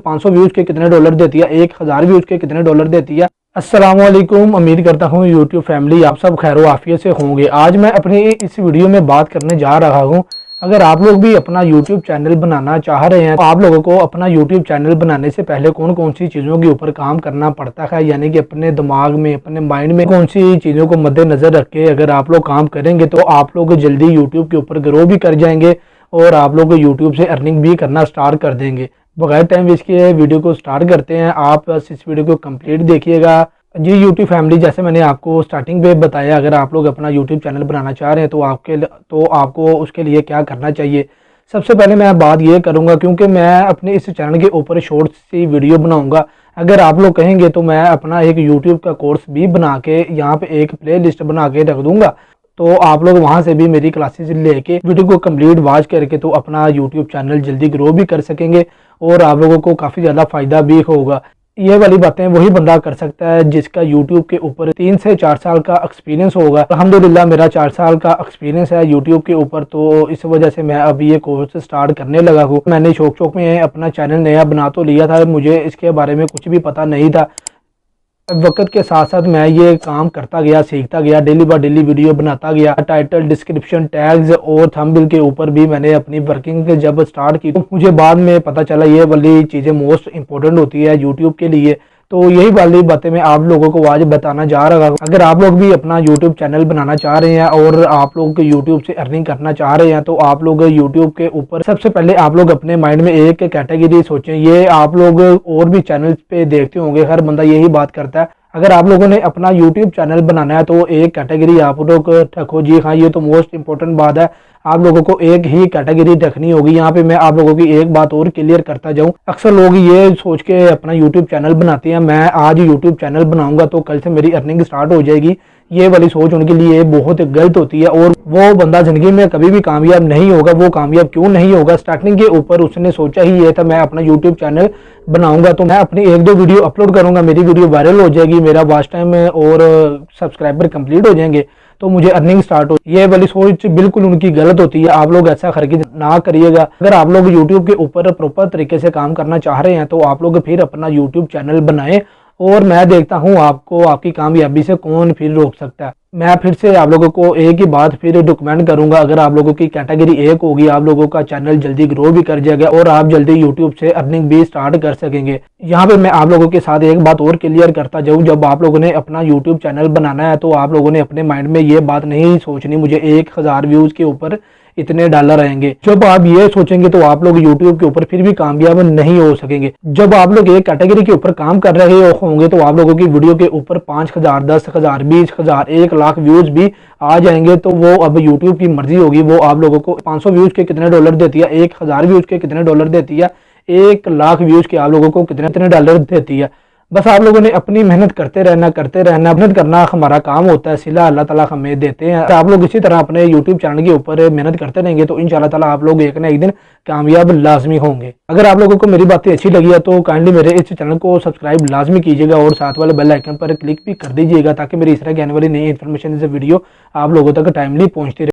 500 views के कितने dollar देती है, 1000 व्यूज के कितने डॉलर देती है। अस्सलाम वालेकुम, उम्मीद करता हूँ यूट्यूब फैमिली आप सब खैर आफियत से होंगे। आज मैं अपनी इस वीडियो में बात करने जा रहा हूँ, अगर आप लोग भी अपना यूट्यूब चैनल बनाना चाह रहे हैं तो आप लोगों को अपना यूट्यूब चैनल बनाने से पहले कौन कौन सी चीज़ों के ऊपर काम करना पड़ता है, यानी कि अपने दिमाग में, अपने माइंड में कौन सी चीज़ों को मद्देनज़र रख के अगर आप लोग काम करेंगे तो आप लोग जल्दी यूट्यूब के ऊपर ग्रो भी कर जाएंगे और आप लोग यूट्यूब से अर्निंग भी करना स्टार्ट कर देंगे। बगैर टाइम वेस्ट किए वीडियो को स्टार्ट करते हैं। आप इस वीडियो को कंप्लीट देखिएगा। जी यूट्यूब फैमिली, जैसे मैंने आपको स्टार्टिंग पे बताया, अगर आप लोग अपना यूट्यूब चैनल बनाना चाह रहे हैं तो आपको उसके लिए क्या करना चाहिए। सबसे पहले मैं बात ये करूंगा, क्योंकि मैं अपने इस चैनल के ऊपर शॉर्ट्स सी वीडियो बनाऊंगा। अगर आप लोग कहेंगे तो मैं अपना एक यूट्यूब का कोर्स भी बना के यहाँ पे एक प्ले लिस्ट बना के रख दूंगा, तो आप लोग वहां से भी मेरी क्लासेस लेके वीडियो को कंप्लीट वॉच करके तो अपना यूट्यूब चैनल जल्दी ग्रो भी कर सकेंगे और आप लोगों को काफ़ी ज़्यादा फ़ायदा भी होगा। ये वाली बातें वही बंदा कर सकता है जिसका यूट्यूब के ऊपर 3 से 4 साल का एक्सपीरियंस होगा। अल्हम्दुलिल्लाह मेरा 4 साल का एक्सपीरियंस है यूट्यूब के ऊपर, तो इस वजह से मैं अभी ये कोर्स स्टार्ट करने लगा हूँ। मैंने शौक में अपना चैनल नया बना तो लिया था, मुझे इसके बारे में कुछ भी पता नहीं था। वक्त के साथ साथ मैं ये काम करता गया, सीखता गया, डेली बाय डेली वीडियो बनाता गया। टाइटल, डिस्क्रिप्शन, टैग्स और थंबनेल के ऊपर भी मैंने अपनी वर्किंग जब स्टार्ट की तो मुझे बाद में पता चला ये वाली चीज़ें मोस्ट इंपॉर्टेंट होती है यूट्यूब के लिए। तो यही वाली बातें मैं आप लोगों को आज बताना जा रहा हूँ। अगर आप लोग भी अपना यूट्यूब चैनल बनाना चाह रहे हैं और आप लोग यूट्यूब से अर्निंग करना चाह रहे हैं तो आप लोग यूट्यूब के ऊपर सबसे पहले आप लोग अपने माइंड में एक कैटेगरी सोचें। ये आप लोग और भी चैनल पे देखते होंगे, हर बंदा यही बात करता है। अगर आप लोगों ने अपना यूट्यूब चैनल बनाना है तो एक कैटेगरी आप लोग रखो। जी हाँ, ये तो मोस्ट इंपॉर्टेंट बात है, आप लोगों को एक ही कैटेगरी रखनी होगी। यहाँ पे मैं आप लोगों की एक बात और क्लियर करता जाऊँ। अक्सर लोग ये सोच के अपना यूट्यूब चैनल बनाते हैं, मैं आज यूट्यूब चैनल बनाऊंगा तो कल से मेरी अर्निंग स्टार्ट हो जाएगी। ये वाली सोच उनके लिए बहुत गलत होती है और वो बंदा जिंदगी में कभी भी कामयाब नहीं होगा। वो कामयाब क्यों नहीं होगा, स्टार्टिंग के ऊपर उसने सोचा ही ये था मैं अपना यूट्यूब चैनल बनाऊंगा तो मैं अपनी 1-2 वीडियो अपलोड करूंगा, मेरी वीडियो वायरल हो जाएगी, मेरा वॉच टाइम और सब्सक्राइबर कंप्लीट हो जाएंगे तो मुझे अर्निंग स्टार्ट हो। ये वाली सोच बिल्कुल उनकी गलत होती है, आप लोग ऐसा हरगिज़ ना करिएगा। अगर आप लोग यूट्यूब के ऊपर प्रॉपर तरीके से काम करना चाह रहे हैं तो आप लोग फिर अपना यूट्यूब चैनल बनाएं और मैं देखता हूँ आपको आपकी कामयाबी से कौन फिर रोक सकता है। मैं फिर से आप लोगों को एक ही बात फिर डॉक्यूमेंट करूंगा, अगर आप लोगों की कैटेगरी एक होगी आप लोगों का चैनल जल्दी ग्रो भी कर जाएगा और आप जल्दी यूट्यूब से अर्निंग भी स्टार्ट कर सकेंगे। यहाँ पे मैं आप लोगों के साथ एक बात और क्लियर करता जाऊँ, जब आप लोगों ने अपना यूट्यूब चैनल बनाना है तो आप लोगों ने अपने माइंड में ये बात नहीं सोचनी मुझे 1000 व्यूज के ऊपर इतने डॉलर आएंगे। जब आप ये सोचेंगे तो आप लोग यूट्यूब के ऊपर फिर भी कामयाब नहीं हो सकेंगे। जब आप लोग एक कैटेगरी के ऊपर काम कर रहे होंगे तो आप लोगों की वीडियो के ऊपर 5000, 10,000, 20,000, 1 लाख व्यूज भी आ जाएंगे तो वो अब यूट्यूब की मर्जी होगी, वो आप लोगों को 500 व्यूज के कितने डॉलर देती है, 1000 व्यूज के कितने डॉलर देती है, 1 लाख व्यूज के आप लोगों को कितने डॉलर देती है। बस आप लोगों ने अपनी मेहनत करते रहना। मेहनत करना हमारा काम होता है, सिला अल्लाह ताला हमें देते हैं। आप लोग इसी तरह अपने यूट्यूब चैनल के ऊपर मेहनत करते रहेंगे तो इंशाल्लाह ताला आप लोग एक ना एक दिन कामयाब लाजमी होंगे। अगर आप लोगों को मेरी बातें अच्छी लगी है तो काइंडली मेरे इस चैनल को सब्सक्राइब लाजमी कीजिएगा और साथ वाले बेल आइकन पर क्लिक भी कर दीजिएगा ताकि मेरी इस तरह की आने वाली नई इन्फॉर्मेशन वीडियो आप लोगों तक टाइमली पहुंचती रहे।